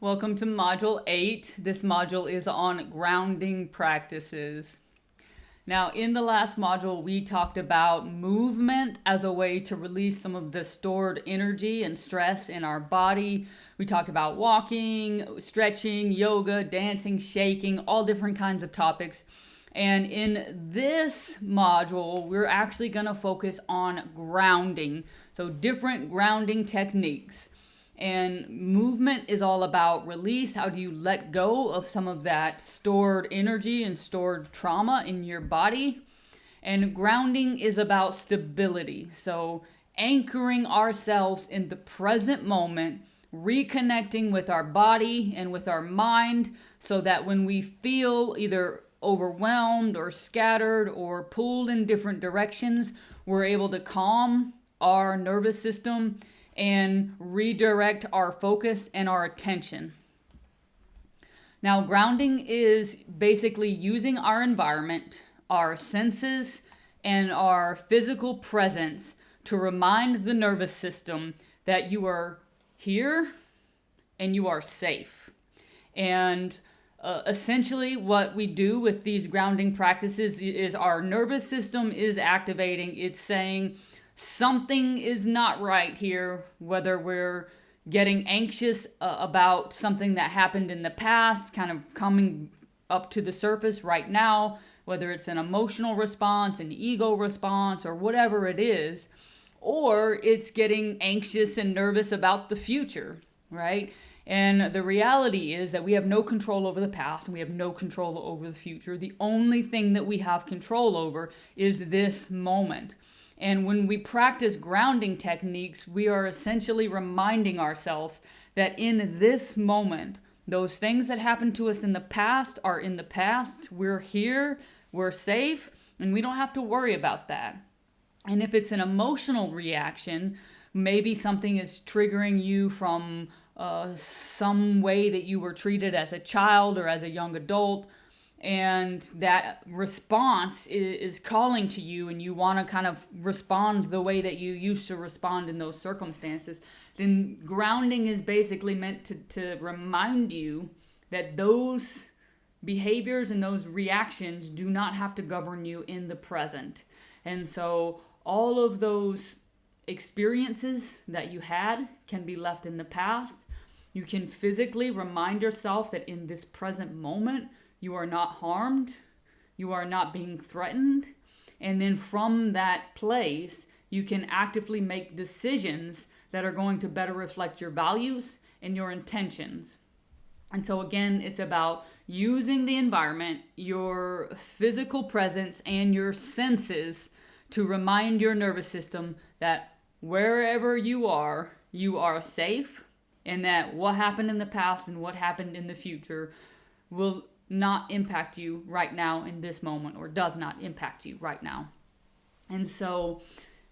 Welcome to Module 8. This module is on grounding practices. Now, in the last module, we talked about movement as a way to release some of the stored energy and stress in our body. We talked about walking, stretching, yoga, dancing, shaking, all different kinds of topics. And in this module, we're actually going to focus on grounding. So different grounding techniques. And movement is all about release. How do you let go of some of that stored energy and stored trauma in your body? And grounding is about stability. So anchoring ourselves in the present moment, reconnecting with our body and with our mind so that when we feel either overwhelmed or scattered or pulled in different directions, we're able to calm our nervous system and redirect our focus and our attention. Now, grounding is basically using our environment, our senses, and our physical presence to remind the nervous system that you are here and you are safe. And essentially what we do with these grounding practices is our nervous system is activating. It's saying, something is not right here, whether we're getting anxious about something that happened in the past, kind of coming up to the surface right now, whether it's an emotional response, an ego response, or whatever it is, or it's getting anxious and nervous about the future, right? And the reality is that we have no control over the past and we have no control over the future. The only thing that we have control over is this moment. And when we practice grounding techniques, we are essentially reminding ourselves that in this moment, those things that happened to us in the past are in the past. We're here, we're safe, and we don't have to worry about that. And if it's an emotional reaction, maybe something is triggering you from some way that you were treated as a child or as a young adult, and that response is calling to you and you want to kind of respond the way that you used to respond in those circumstances, then grounding is basically meant to remind you that those behaviors and those reactions do not have to govern you in the present. And so all of those experiences that you had can be left in the past. You can physically remind yourself that in this present moment, you are not harmed, you are not being threatened, and then from that place, you can actively make decisions that are going to better reflect your values and your intentions. And so again, it's about using the environment, your physical presence, and your senses to remind your nervous system that wherever you are safe, and that what happened in the past and what happened in the future will not impact you right now in this moment, or does not impact you right now. And so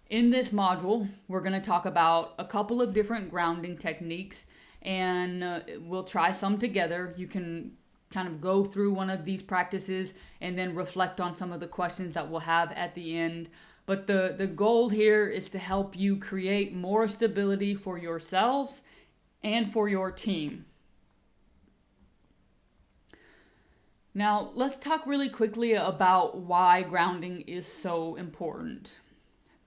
in this module, we're going to talk about a couple of different grounding techniques, and we'll try some together. You can kind of go through one of these practices and then reflect on some of the questions that we'll have at the end. But the goal here is to help you create more stability for yourselves and for your team. Now, let's talk really quickly about why grounding is so important.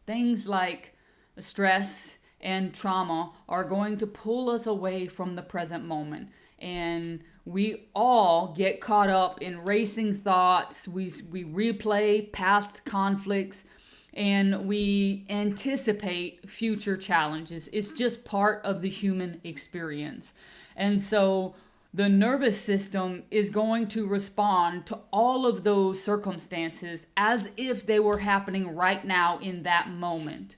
Things like stress and trauma are going to pull us away from the present moment. And we all get caught up in racing thoughts. We replay past conflicts and we anticipate future challenges. It's just part of the human experience. And so the nervous system is going to respond to all of those circumstances as if they were happening right now in that moment.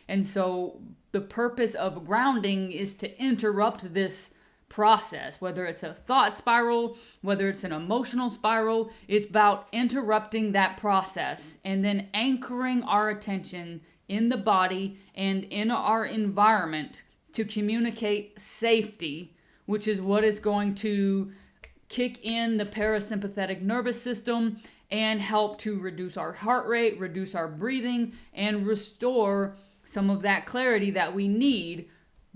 And so the purpose of grounding is to interrupt this process, whether it's a thought spiral, whether it's an emotional spiral. It's about interrupting that process and then anchoring our attention in the body and in our environment to communicate safety, which is what is going to kick in the parasympathetic nervous system and help to reduce our heart rate, reduce our breathing, and restore some of that clarity that we need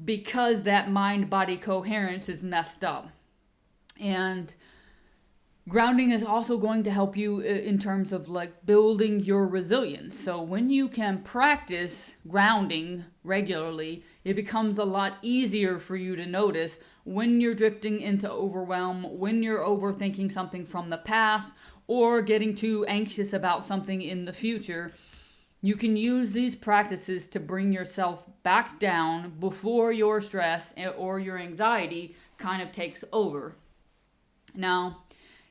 because that mind-body coherence is messed up. And grounding is also going to help you in terms of like building your resilience. So when you can practice grounding regularly, it becomes a lot easier for you to notice when you're drifting into overwhelm, when you're overthinking something from the past, or getting too anxious about something in the future. You can use these practices to bring yourself back down before your stress or your anxiety kind of takes over. Now,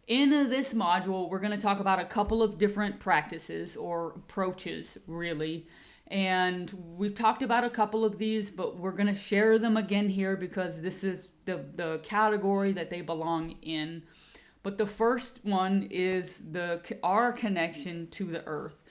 in this module, we're going to talk about a couple of different practices or approaches, really. And we've talked about a couple of these, but we're going to share them again here because this is the category that they belong in. But the first one is our connection to the earth.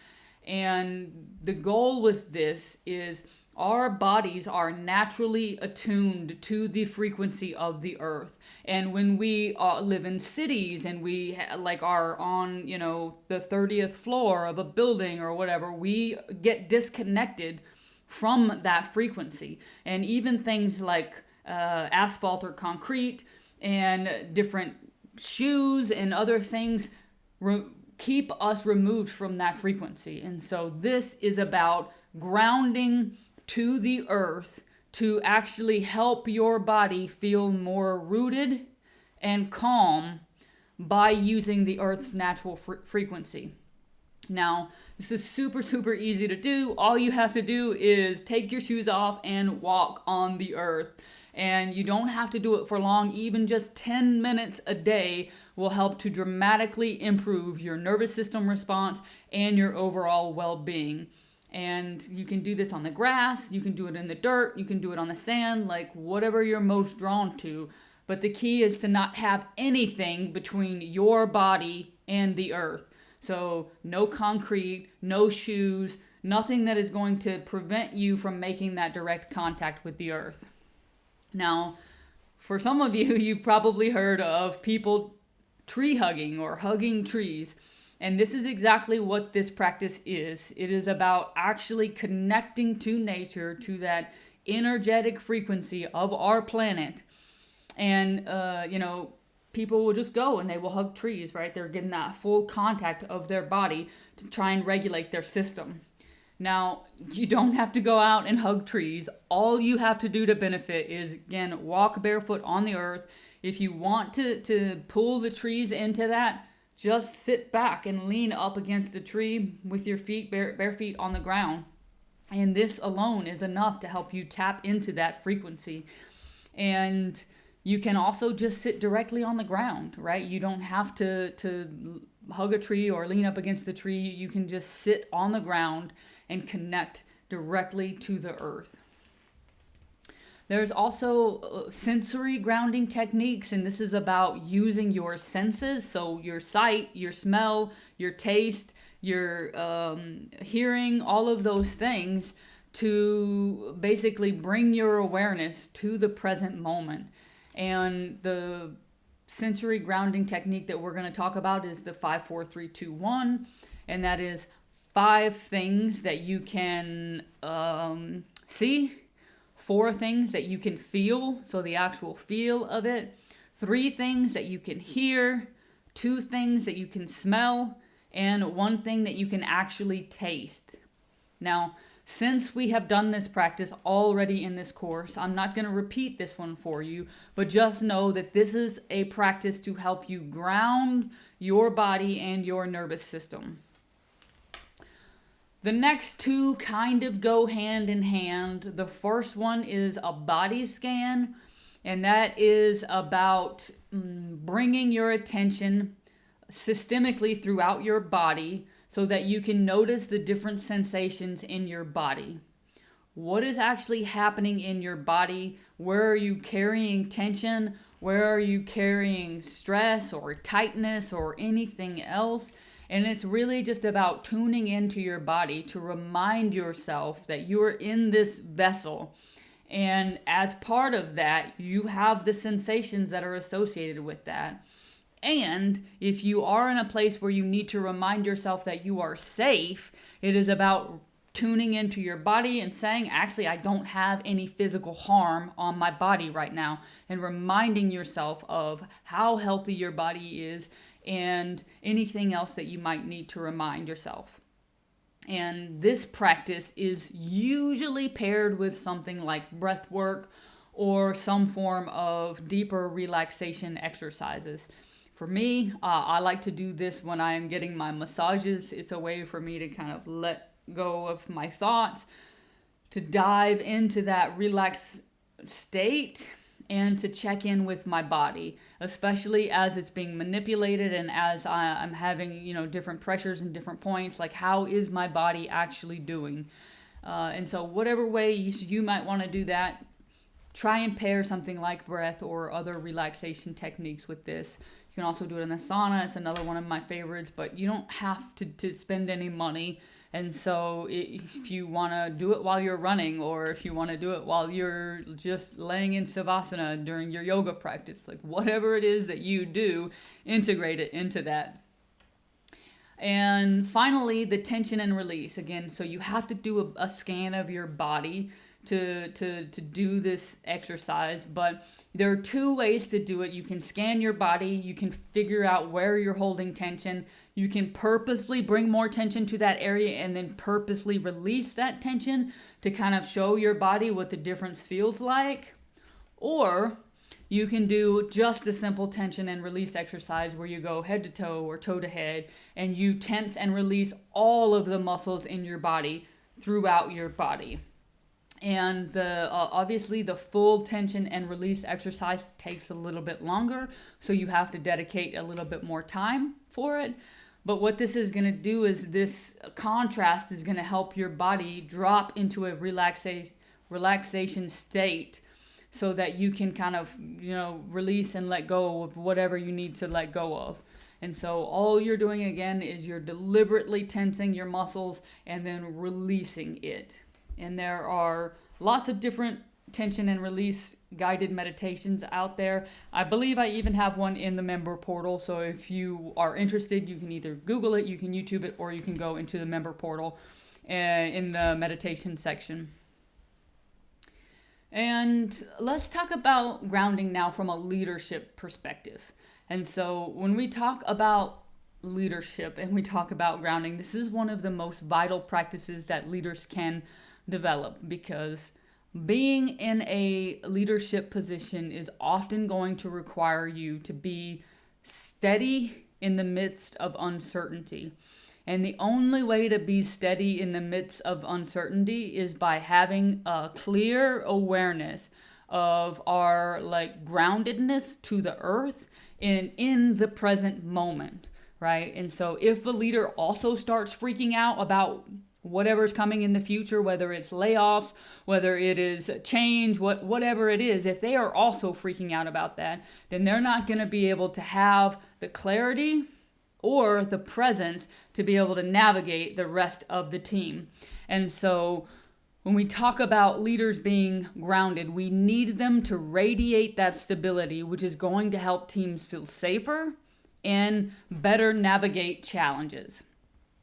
And the goal with this is our bodies are naturally attuned to the frequency of the earth. And when we live in cities and we are on, the 30th floor of a building or whatever, we get disconnected from that frequency. And even things like asphalt or concrete and different shoes and other things keep us removed from that frequency. And so this is about grounding to the earth to actually help your body feel more rooted and calm by using the earth's natural frequency. Now, this is super, super easy to do. All you have to do is take your shoes off and walk on the earth. And you don't have to do it for long. Even just 10 minutes a day will help to dramatically improve your nervous system response and your overall well-being. And you can do this on the grass, you can do it in the dirt, you can do it on the sand, like whatever you're most drawn to. But the key is to not have anything between your body and the earth. So no concrete, no shoes, nothing that is going to prevent you from making that direct contact with the earth. Now, for some of you, you've probably heard of people tree hugging or hugging trees. And this is exactly what this practice is. It is about actually connecting to nature, to that energetic frequency of our planet. And, people will just go and they will hug trees, right? They're getting that full contact of their body to try and regulate their system. Now, you don't have to go out and hug trees. All you have to do to benefit is, again, walk barefoot on the earth. If you want to pull the trees into that, just sit back and lean up against a tree with your feet, bare feet on the ground. And this alone is enough to help you tap into that frequency. And you can also just sit directly on the ground, right? You don't have to hug a tree or lean up against the tree. You can just sit on the ground and connect directly to the earth. There's also sensory grounding techniques, and this is about using your senses, so your sight, your smell, your taste, your hearing, all of those things to basically bring your awareness to the present moment. And the sensory grounding technique that we're going to talk about is the 5-4-3-2-1, and that is 5 things that you can see, 4 things that you can feel, so the actual feel of it, 3 things that you can hear, 2 things that you can smell, and 1 thing that you can actually taste. Now, since we have done this practice already in this course, I'm not going to repeat this one for you, but just know that this is a practice to help you ground your body and your nervous system. The next 2 kind of go hand in hand. The first one is a body scan, and that is about bringing your attention systemically throughout your body so that you can notice the different sensations in your body. What is actually happening in your body? Where are you carrying tension? Where are you carrying stress or tightness or anything else? And it's really just about tuning into your body to remind yourself that you are in this vessel. And as part of that, you have the sensations that are associated with that. And if you are in a place where you need to remind yourself that you are safe, it is about tuning into your body and saying, actually, I don't have any physical harm on my body right now, and reminding yourself of how healthy your body is and anything else that you might need to remind yourself. And this practice is usually paired with something like breath work or some form of deeper relaxation exercises. For me, I like to do this when I am getting my massages. It's a way for me to kind of let go of my thoughts, to dive into that relaxed state, and to check in with my body, especially as it's being manipulated and as I'm having, different pressures and different points, like how is my body actually doing? And so whatever way you might want to do that, try and pair something like breath or other relaxation techniques with this. You can also do it in the sauna. It's another one of my favorites, but you don't have to spend any money. And so if you want to do it while you're running, or if you want to do it while you're just laying in savasana during your yoga practice, like whatever it is that you do, integrate it into that. And finally, the tension and release. Again, so you have to do a scan of your body to do this exercise, but there are two ways to do it. You can scan your body, you can figure out where you're holding tension, you can purposely bring more tension to that area and then purposely release that tension to kind of show your body what the difference feels like. Or you can do just the simple tension and release exercise where you go head to toe or toe to head and you tense and release all of the muscles in your body throughout your body. And obviously the full tension and release exercise takes a little bit longer, so you have to dedicate a little bit more time for it. But what this is going to do is this contrast is going to help your body drop into a relaxation state so that you can kind of, release and let go of whatever you need to let go of. And so all you're doing again is you're deliberately tensing your muscles and then releasing it. And there are lots of different tension and release guided meditations out there. I believe I even have one in the member portal. So if you are interested, you can either Google it, you can YouTube it, or you can go into the member portal in the meditation section. And let's talk about grounding now from a leadership perspective. And so when we talk about leadership and we talk about grounding, this is one of the most vital practices that leaders can develop, because being in a leadership position is often going to require you to be steady in the midst of uncertainty. And the only way to be steady in the midst of uncertainty is by having a clear awareness of our groundedness to the earth and in the present moment, right? And so if a leader also starts freaking out about whatever's coming in the future, whether it's layoffs, whether it is change, whatever it is, if they are also freaking out about that, then they're not going to be able to have the clarity or the presence to be able to navigate the rest of the team. And so when we talk about leaders being grounded, we need them to radiate that stability, which is going to help teams feel safer and better navigate challenges.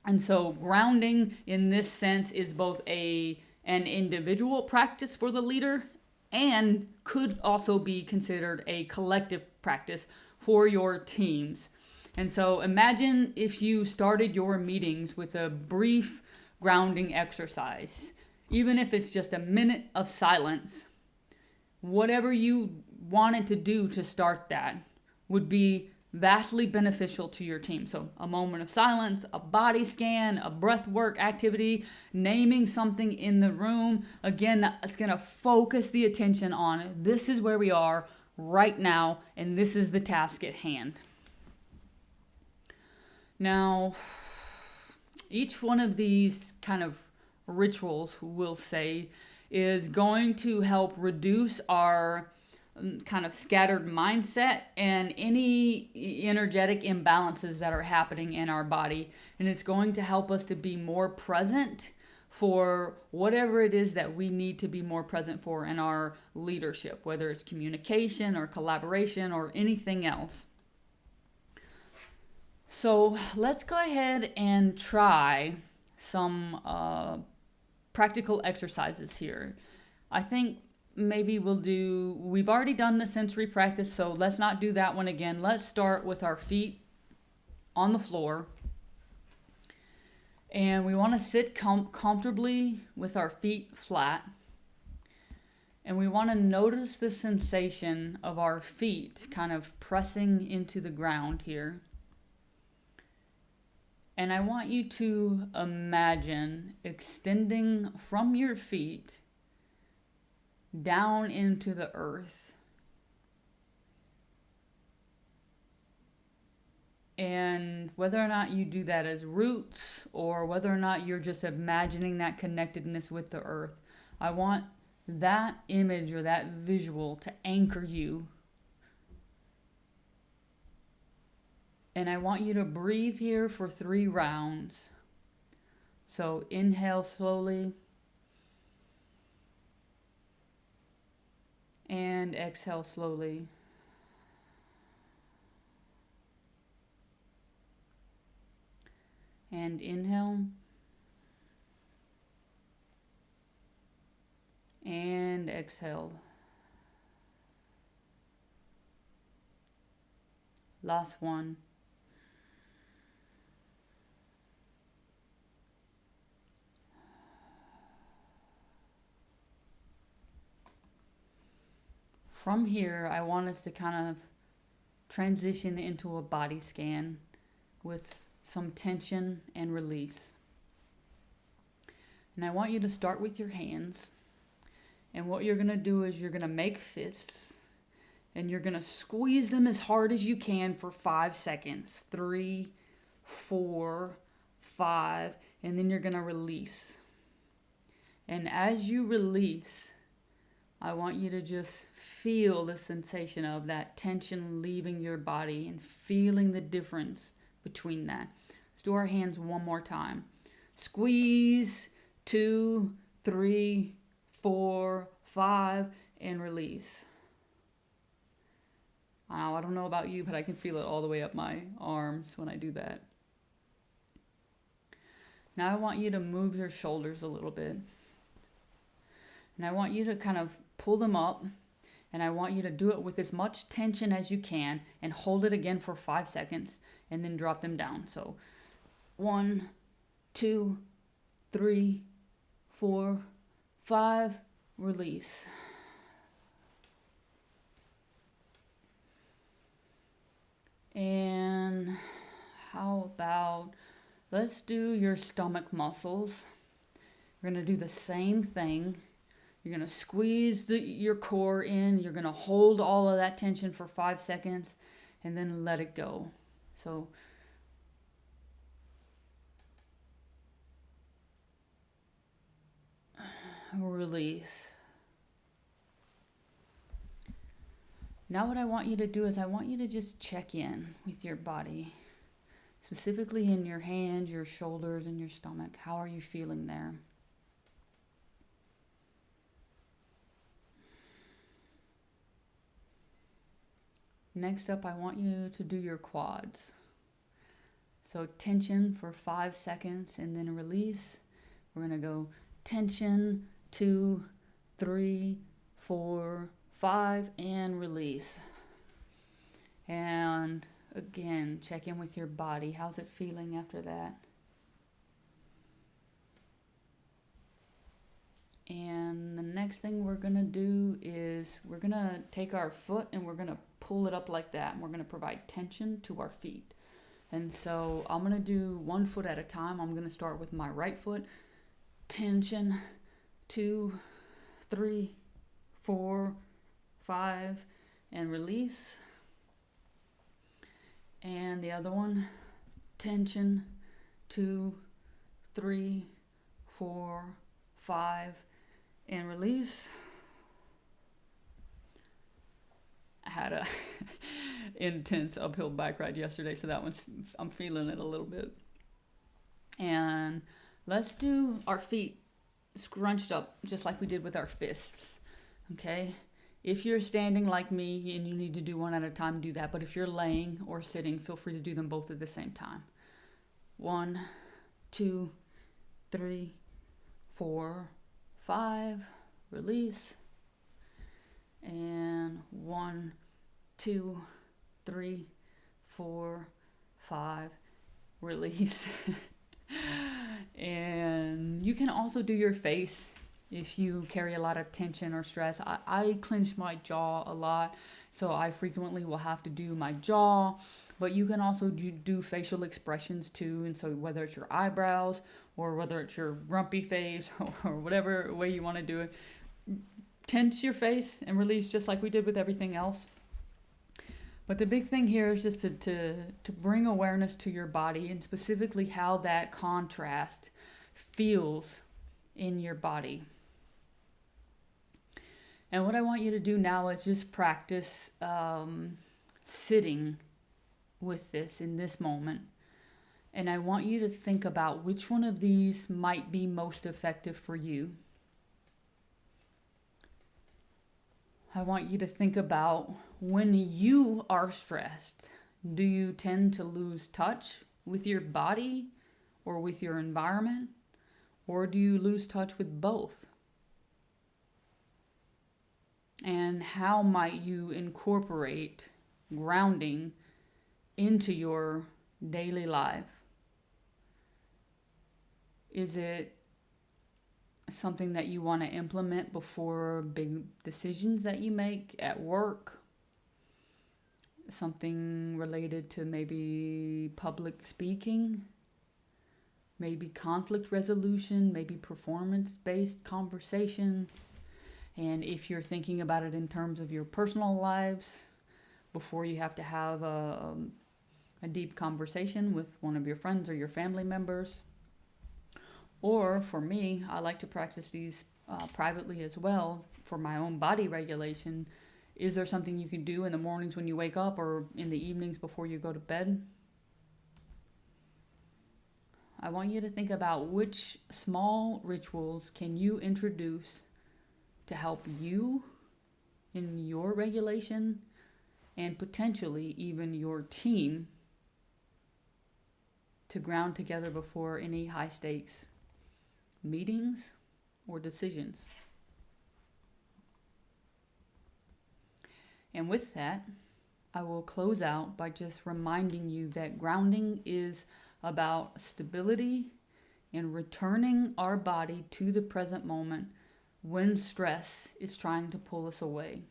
And so grounding in this sense is both an individual practice for the leader and could also be considered a collective practice for your teams. And so imagine if you started your meetings with a brief grounding exercise, even if it's just a minute of silence. Whatever you wanted to do to start that would be vastly beneficial to your team. So a moment of silence, a body scan, a breath work activity, naming something in the room. Again, it's going to focus the attention on this is where we are right now, and this is the task at hand. Now, each one of these kind of rituals, we'll say, is going to help reduce our kind of scattered mindset and any energetic imbalances that are happening in our body. And it's going to help us to be more present for whatever it is that we need to be more present for in our leadership, whether it's communication or collaboration or anything else. So let's go ahead and try some practical exercises here. I think maybe we've already done the sensory practice, so let's not do that one again. Let's start with our feet on the floor. And we want to sit comfortably with our feet flat. And we want to notice the sensation of our feet kind of pressing into the ground here. And I want you to imagine extending from your feet down into the earth. And whether or not you do that as roots or whether or not you're just imagining that connectedness with the earth, I want that image or that visual to anchor you. And I want you to breathe here for 3 rounds. So inhale slowly. And exhale slowly. And inhale. And exhale. Last one. From here, I want us to kind of transition into a body scan with some tension and release. And I want you to start with your hands. And what you're going to do is you're going to make fists. And you're going to squeeze them as hard as you can for 5 seconds. 3, 4, 5. And then you're going to release. And as you release, I want you to just feel the sensation of that tension leaving your body and feeling the difference between that. Let's do our hands one more time. Squeeze, 2, 3, 4, 5, and release. I don't know about you, but I can feel it all the way up my arms when I do that. Now I want you to move your shoulders a little bit. And I want you to kind of pull them up. And I want you to do it with as much tension as you can and hold it again for 5 seconds and then drop them down. So 1, 2, 3, 4, 5, release. And how about, let's do your stomach muscles. We're going to do the same thing. You're going to squeeze your core in. You're going to hold all of that tension for 5 seconds and then let it go. So release. Now what I want you to do is I want you to just check in with your body, specifically in your hands, your shoulders, and your stomach. How are you feeling there? Next up, I want you to do your quads. So tension for 5 seconds and then release. We're going to go tension, 2, 3, 4, 5, and release. And again, check in with your body. How's it feeling after that? And the next thing we're going to do is we're going to take our foot and we're going to pull it up like that. And we're going to provide tension to our feet. And so I'm going to do 1 foot at a time. I'm going to start with my right foot. Tension, 2, 3, 4, 5, and release. And the other one, tension, 2, 3, 4, 5, and release. I had a intense uphill bike ride yesterday, so that one's, I'm feeling it a little bit. And let's do our feet scrunched up just like we did with our fists. Okay? If you're standing like me and you need to do one at a time, do that. But if you're laying or sitting, feel free to do them both at the same time. 1, 2, 3, 4, 5, release. And 1, 2, 3, 4, 5, release. And you can also do your face if you carry a lot of tension or stress. I clench my jaw a lot, so I frequently will have to do my jaw, but you can also do facial expressions too. And so whether it's your eyebrows or whether it's your grumpy face or whatever way you want to do it, tense your face and release just like we did with everything else. But the big thing here is just to bring awareness to your body, and specifically how that contrast feels in your body. And what I want you to do now is just practice sitting with this in this moment. And I want you to think about which one of these might be most effective for you. I want you to think about when you are stressed, do you tend to lose touch with your body or with your environment? Or do you lose touch with both? And how might you incorporate grounding into your daily life? Is it something that you want to implement before big decisions that you make at work? Something related to maybe public speaking, maybe conflict resolution, maybe performance-based conversations. And if you're thinking about it in terms of your personal lives, before you have to have a deep conversation with one of your friends or your family members. Or for me, I like to practice these privately as well for my own body regulation. Is there something you can do in the mornings when you wake up or in the evenings before you go to bed? I want you to think about which small rituals can you introduce to help you in your regulation and potentially even your team to ground together before any high stakes meetings or decisions. And with that, I will close out by just reminding you that grounding is about stability and returning our body to the present moment when stress is trying to pull us away.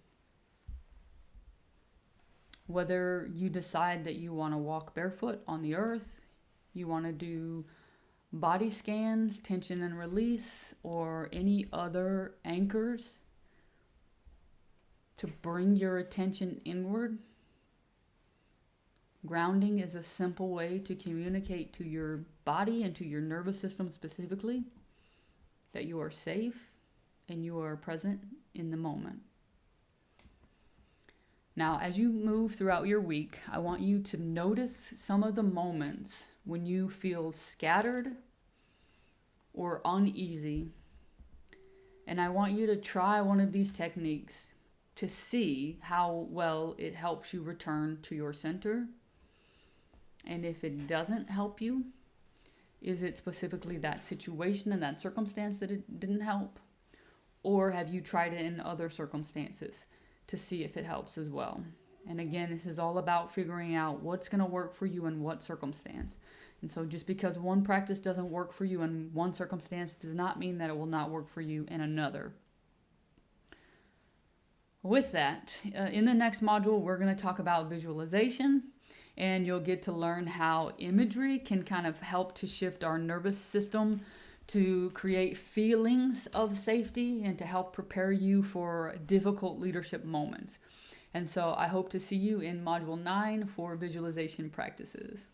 Whether you decide that you want to walk barefoot on the earth, you want to do body scans, tension and release, or any other anchors to bring your attention inward, grounding is a simple way to communicate to your body and to your nervous system specifically that you are safe and you are present in the moment. Now, as you move throughout your week, I want you to notice some of the moments when you feel scattered or uneasy. And I want you to try one of these techniques to see how well it helps you return to your center. And if it doesn't help you, is it specifically that situation and that circumstance that it didn't help? Or have you tried it in other circumstances to see if it helps as well? And again, this is all about figuring out what's going to work for you in what circumstance. And so just because one practice doesn't work for you in one circumstance does not mean that it will not work for you in another. With that, in the next module, we're going to talk about visualization, and you'll get to learn how imagery can kind of help to shift our nervous system to create feelings of safety and to help prepare you for difficult leadership moments. And so I hope to see you in Module 9 for visualization practices.